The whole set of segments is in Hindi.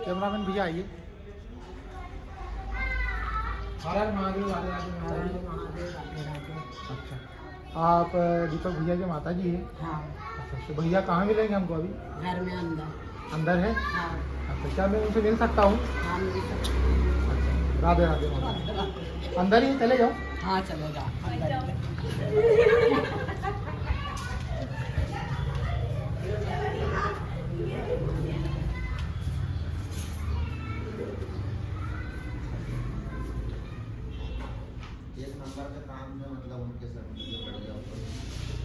कैमरामैन भैया आइए। हर हर महादेव, राधे राधे महादेव। अच्छा, आप दीपक भैया के माता जी हैं? हाँ। अच्छा, तो भैया कहाँ मिलेंगे हमको अभी? घर में अंदर। अंदर है? हाँ। अच्छा, क्या मैं उनसे मिल सकता हूँ? हाँ मिल सकते हैं। अच्छा, राधे राधे महादेव। अंदर ही चले जाओ। हाँ चले जाओ अंदर। एक नंबर का काम है, मतलब उनके सर मुझे बढ़िया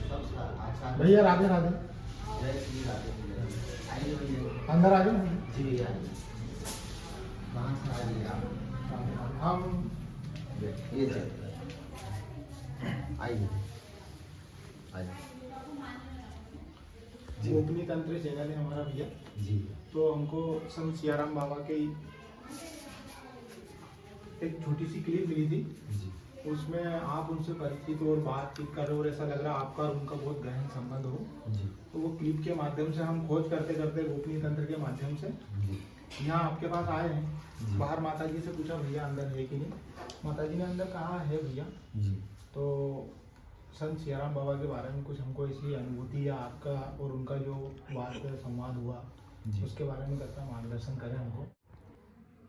सब अच्छा। भैया राधे राधे। जय श्री राधे। आइए भैया, अंदर आ जाओ जी भैया। कहाँ से आ रही आप? हम ये आइए आइए। गोपनीय तंत्र चैनल है हमारा भैया। जी। तो हमको संत सियाराम बाबा के एक छोटी सी क्लिप मिली थी, जी। उसमें आप उनसे परिचित हो और बातचीत कर रहे हो और ऐसा लग रहा है आपका और उनका बहुत गहन संबंध हो। जी। तो वो क्लिप के माध्यम से हम खोज करते करते गोपनीय तंत्र के माध्यम से जी। यहाँ आपके पास आए जी। हैं। बाहर माता जी से पूछा भैया अंदर है कि नहीं, माता जी ने अंदर कहा है भैया। जी। तो संत सियाराम बाबा के बारे में कुछ हमको ऐसी अनुभूति या आपका और उनका जो बात संवाद हुआ जी। उसके बारे में कृपया मार्गदर्शन करें हमको।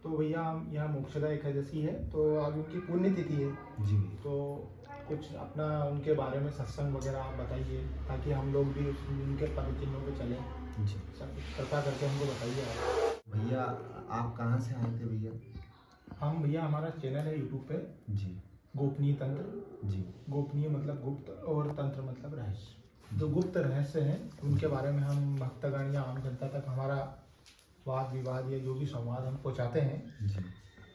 तो भैया हम यहाँ मोक्षदा एकादशी है, तो आज उनकी पुण्यतिथि है। जी। तो कुछ अपना उनके बारे में सत्संग वगैरह आप बताइए ताकि हम लोग भी उनके पदचिन्हों पे चलें। जी। सब कृपा करके हमको बताइए आप। भैया आप कहाँ से आए थे भैया? हम भैया हमारा चैनल है यूट्यूब पे, जी। गोपनीय तंत्र। जी। गोपनीय मतलब गुप्त और तंत्र मतलब रहस्य। जो गुप्त रहस्य हैं उनके बारे में हम भक्तगण या आम जनता तक हमारा वाद विवाद या जो भी संवाद हम पहुँचाते हैं। जी।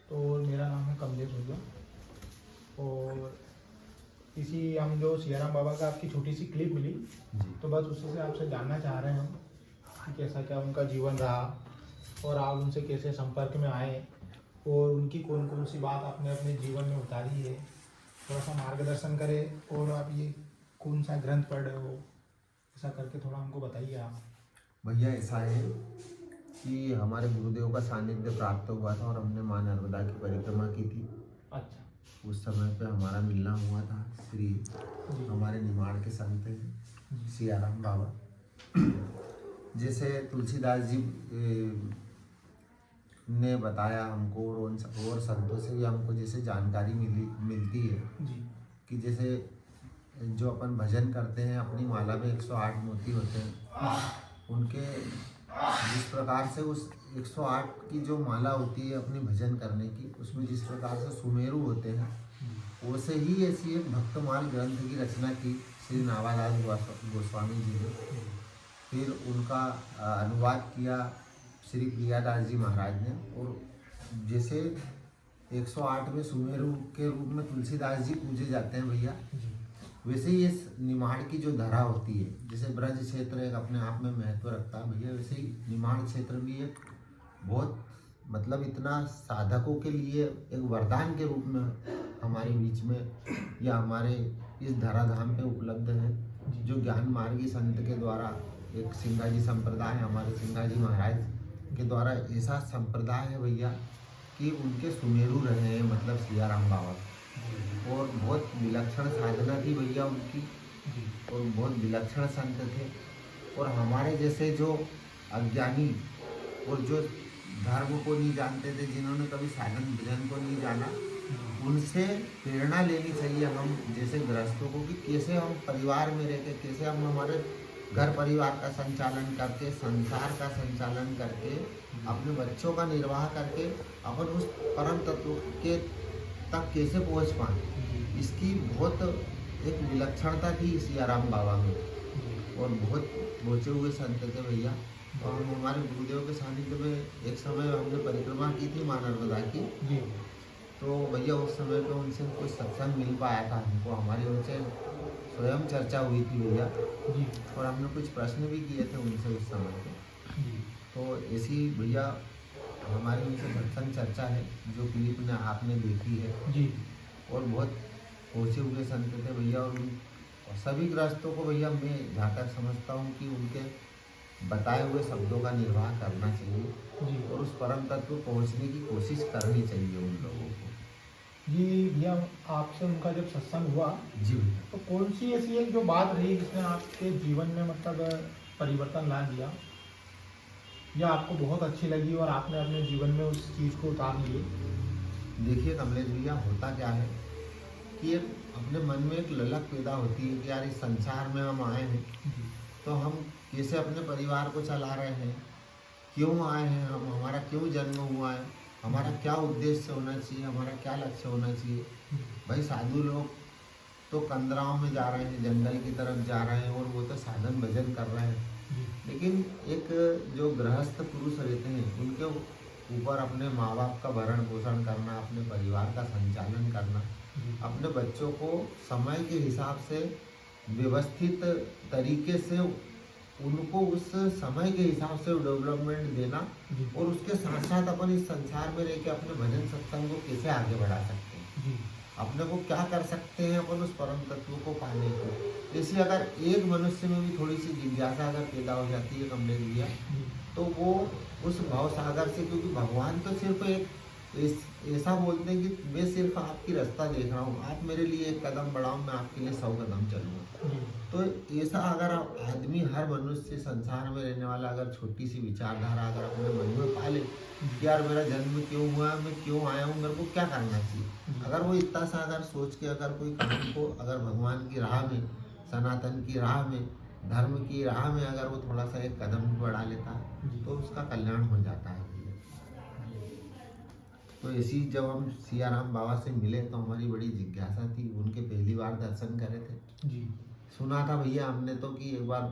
तो मेरा नाम है कमलेश भैया, और इसी हम जो सियाराम बाबा का आपकी छोटी सी क्लिप मिली, जी। तो बस उसी से आपसे जानना चाह रहे हैं हम कि कैसा क्या उनका जीवन रहा और आप उनसे कैसे संपर्क में आए और उनकी कौन कौन सी बात आपने अपने जीवन में उतारी है। थोड़ा सा मार्गदर्शन करें। और आप ये कौन सा ग्रंथ पढ़ रहे हो, ऐसा करके थोड़ा हमको बताइए आप। भैया ऐसा है कि हमारे गुरुदेव का सानिध्य प्राप्त हुआ था और हमने माँ नर्मदा की परिक्रमा की थी। अच्छा। उस समय पे हमारा मिलना हुआ था श्री हमारे निमाड़ के संत हैं सियाराम बाबा। जैसे तुलसीदास जी ने बताया हमको और संतों से भी हमको जैसे जानकारी मिलती है जी। कि जैसे जो अपन भजन करते हैं अपनी माला में 108 मोती होते हैं, उनके जिस प्रकार से उस 108 की जो माला होती है अपनी भजन करने की, उसमें जिस प्रकार से सुमेरु होते हैं, वैसे ही ऐसी एक भक्तमाल ग्रंथ की रचना की श्री नावालाल गोस्वामी जी ने। फिर उनका अनुवाद किया श्री प्रियादास जी महाराज ने। और जैसे 108 में सुमेरु के रूप में तुलसीदास जी पूजे जाते हैं भैया, वैसे ही इस निमाड़ की जो धरा होती है, जैसे ब्रज क्षेत्र एक अपने आप में महत्व रखता है भैया, वैसे ही निमाड़ क्षेत्र भी एक बहुत मतलब इतना साधकों के लिए एक वरदान के रूप में हमारे बीच में या हमारे इस धराधाम पे उपलब्ध है। जो ज्ञान मार्गी संत के द्वारा एक सिंगाजी संप्रदाय है, हमारे सिंगाजी महाराज के द्वारा ऐसा संप्रदाय है भैया कि उनके सुमेरु रहे हैं, मतलब सियाराम बाबा। और बहुत विलक्षण साधना थी भैया उनकी, और बहुत विलक्षण संत थे। और हमारे जैसे जो अज्ञानी और जो धर्म को नहीं जानते थे, जिन्होंने कभी साधन भजन को नहीं जाना, उनसे प्रेरणा लेनी चाहिए हम जैसे गृहस्थों को कि कैसे हम परिवार में रह के, कैसे हम हमारे घर परिवार का संचालन करके, संसार का संचालन करके, अपने बच्चों का निर्वाह करके अपन उस परम तत्व के तक कैसे पहुंच पाए। इसकी बहुत एक विलक्षणता थी सियाराम बाबा में, और बहुत पहुँचे हुए संत थे भैया। और हम हमारे गुरुदेव के सानिध्य में एक समय हमने परिक्रमा की थी माँ नर्मदा की। तो भैया उस समय पे उनसे कुछ सत्संग मिल पाया था हमको, हमारी उनसे स्वयं चर्चा हुई थी भैया। और हमने कुछ प्रश्न भी किए थे उनसे उस समय पे। तो ऐसी भैया हमारी उनसे सत्संग चर्चा है जो क्लिप ने आपने देखी है जी। और बहुत पहुँचे हुए संत थे भैया। और सभी गृहस्थों को भैया मैं जहाँ तक समझता हूँ कि उनके बताए हुए शब्दों का निर्वाह करना चाहिए जी और उस परम तत्व पहुंचने की कोशिश करनी चाहिए उन लोगों को। जी भैया, आपसे उनका जब सत्संग हुआ जी भैया। तो कौन सी ऐसी एक जो बात रही जिसने आपके जीवन में मतलब परिवर्तन ला दिया, या आपको बहुत अच्छी लगी और आपने अपने जीवन में उस चीज़ को उतार लिए? देखिए कमलेश भैया, होता क्या है कि एक अपने मन में एक ललक पैदा होती है कि यार इस संसार में हम आए हैं जी तो हम कैसे अपने परिवार को चला रहे हैं, क्यों आए हैं हम, हमारा क्यों जन्म हुआ है, हमारा क्या उद्देश्य होना चाहिए, हमारा क्या लक्ष्य होना चाहिए। भाई साधु लोग तो कंदराओं में जा रहे हैं, जंगल की तरफ जा रहे हैं और वो तो साधन भजन कर रहे हैं, जी लेकिन एक जो गृहस्थ पुरुष रहते हैं उनके ऊपर अपने माँ बाप का भरण पोषण करना, अपने परिवार का संचालन करना, जी अपने बच्चों को समय के हिसाब से व्यवस्थित तरीके से उनको उस समय के हिसाब से डेवलपमेंट देना जी और उसके साथ साथ अपन इस संसार में रह के अपने भजन सत्संग को कैसे आगे बढ़ा सकते हैं, जी अपने को क्या कर सकते हैं अपन उस परम तत्व को पाने को। इसी अगर एक मनुष्य में भी थोड़ी सी जिज्ञासा अगर पैदा हो जाती है कमलेश भैया, जी तो वो उस भाव सागर से, क्योंकि भगवान तो सिर्फ एक ऐसा बोलते हैं कि मैं सिर्फ आपकी रास्ता देख रहा हूँ, आप मेरे लिए एक कदम बढ़ाओ, मैं आपके लिए 100 कदम चलूँगा। जी तो ऐसा अगर आदमी, हर मनुष्य संसार में रहने वाला अगर छोटी सी विचारधारा अगर अपने मन में पा ले कि यार मेरा जन्म क्यों हुआ, मैं क्यों आया हूँ, मेरे को क्या करना चाहिए, अगर वो इतना सा अगर सोच के अगर कोई काम को अगर भगवान की राह में, सनातन की राह में, धर्म की राह में अगर वो थोड़ा सा एक कदम बढ़ा लेता है तो उसका कल्याण हो जाता है। तो ऐसी जब हम सियाराम बाबा से मिले तो हमारी बड़ी जिज्ञासा थी, उनके पहली बार दर्शन करे थे। जी सुना था भैया हमने तो कि एक बार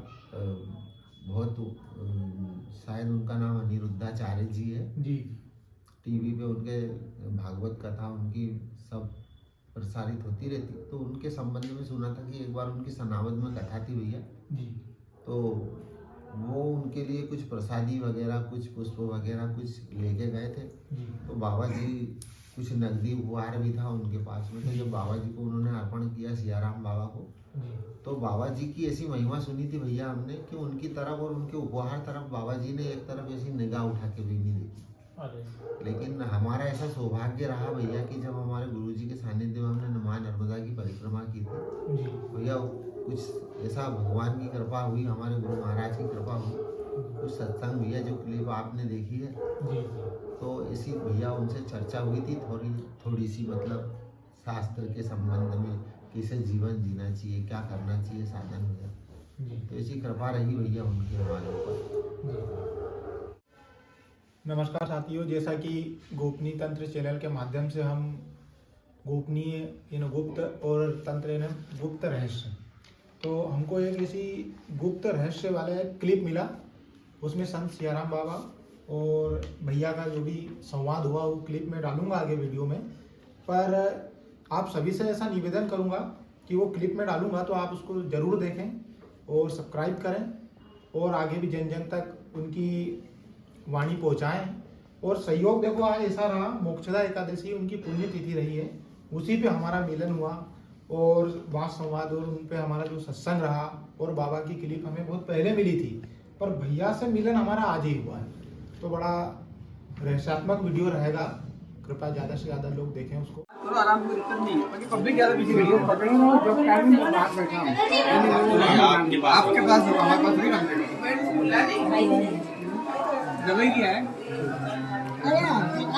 बहुत शायद उनका नाम अनिरुद्धाचार्य जी है, जी टीवी पे उनके भागवत कथा उनकी सब प्रसारित होती रहती, तो उनके संबंध में सुना था कि एक बार उनकी सनावद में कथा थी भैया, जी तो वो उनके लिए कुछ प्रसादी वगैरह, कुछ पुष्प वगैरह कुछ लेके गए थे। जी तो बाबा जी कुछ नकदी उपहार भी था उनके पास में, तो जब बाबा जी को उन्होंने अर्पण किया सियाराम बाबा को, जी तो बाबा जी की ऐसी महिमा सुनी थी भैया हमने कि उनकी तरफ और उनके उपहार तरफ बाबा जी ने एक तरफ ऐसी निगाह उठा के भी नहीं देखी। अरे लेकिन हमारा ऐसा सौभाग्य रहा भैया कि जब हमारे गुरु जी के सानिध्य में हमने माँ नर्मदा की परिक्रमा की थी जी भैया, कुछ ऐसा भगवान की कृपा हुई, हमारे गुरु महाराज की कृपा हुई, कुछ सत्संग भैया जो क्लिप आपने देखी है, जी तो ऐसी भैया उनसे चर्चा हुई थी थोड़ी सी, मतलब शास्त्र के संबंध में कैसे जीवन जीना चाहिए, क्या करना चाहिए साधन वगैरह, जी तो ऐसी कृपा रही भैया उनकी हमारे ऊपर। जी। नमस्कार साथियों, जैसा कि गोपनीय तंत्र चैनल के माध्यम से हम गोपनीय गुप्त और तंत्र गुप्त रहस्य, तो हमको एक ऐसी गुप्त रहस्य वाला एक क्लिप मिला, उसमें संत सियाराम बाबा और भैया का जो भी संवाद हुआ वो क्लिप में डालूंगा आगे वीडियो में। पर आप सभी से ऐसा निवेदन करूंगा कि वो क्लिप में डालूंगा तो आप उसको ज़रूर देखें और सब्सक्राइब करें और आगे भी जन जन तक उनकी वाणी पहुंचाएं। और सहयोग देखो आज ऐसा रहा, मोक्षदा एकादशी उनकी पुण्यतिथि रही है, उसी पे हमारा मिलन हुआ और वाद संवाद और उन पे हमारा जो सत्संग रहा, और बाबा की क्लिप हमें बहुत पहले मिली थी पर भैया से मिलन हमारा आज ही हुआ है। तो बड़ा रहस्यात्मक वीडियो रहेगा, कृपया ज़्यादा से ज़्यादा लोग देखें उसको। तो आराम को दिक्कत नहीं है, बाकी पब्लिक ज़्यादा पीछे वीडियो पकड़े ना, जब टाइम में बाहर बैठा हूँ आपके पास हो, हमारे पास नहीं कर जगह ही क्या है। अरे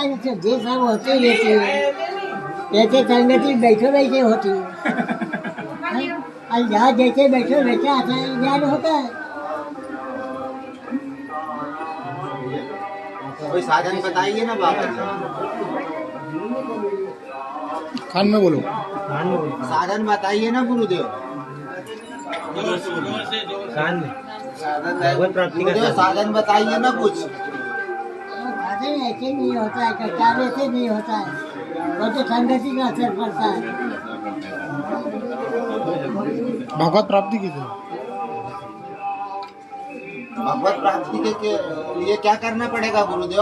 ऐसे जे सब होते रहते हैं, जैसे संगति बैठे बैठे होती है, और यहाँ जैसे बैठे बैठे आता है ज्ञान होता है। कोई साधन बताइए ना बाबा जी, खान में बोलो, साधन बताइए ना गुरुदेव, साधन बताइए ना कुछ। साधन ऐसे नहीं होता है, कष्टान ऐसे नहीं होता है, वो तो संगति का असर पड़ता है। भगवत प्राप्ति की थी। भगवत प्राप्ति के लिए क्या करना पड़ेगा गुरुदेव?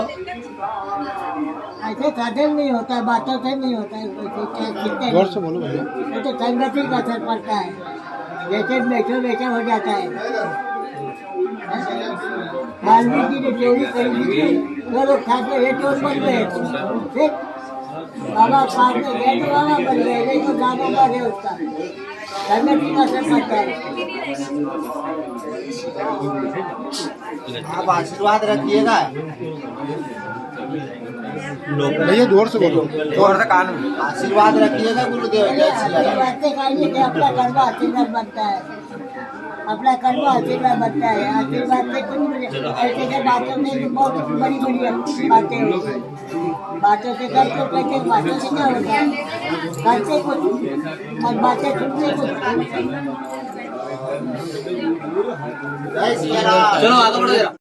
ऐसे साधन नहीं होता है, बातों से नहीं होता है, जोर से बोलो भैया। वो तो संगति का असर पड़ता है, जैसे बैठो बैठा हो जाता है। वाल्मीकि ने चोरी करी थी, वो लोग ठाकुर ये चोर बन गए। ठीक? बाबा पास में गए तो बाबा बन गए, नहीं तो गाना का है उसका संगति का सब पता है। आप आशीर्वाद रखिएगा। भैया जोर से बोलो। जोर से कान आशीर्वाद रखिएगा गुरुदेव। जय सिया राम। बातें कहिए कि अपना कर्म आशीर्वाद बनता है, अपना कर्म आशीर्वाद बनता है। आशीर्वाद से कुछ ऐसे ऐसे बातों में तो बहुत बड़ी बड़ी बातें होती हैं। बातों से करते कहते बातों से क्या होता है, करते कुछ और बातें सुनते कुछ। जय सिया राम। चलो आगे बढ़ो जरा।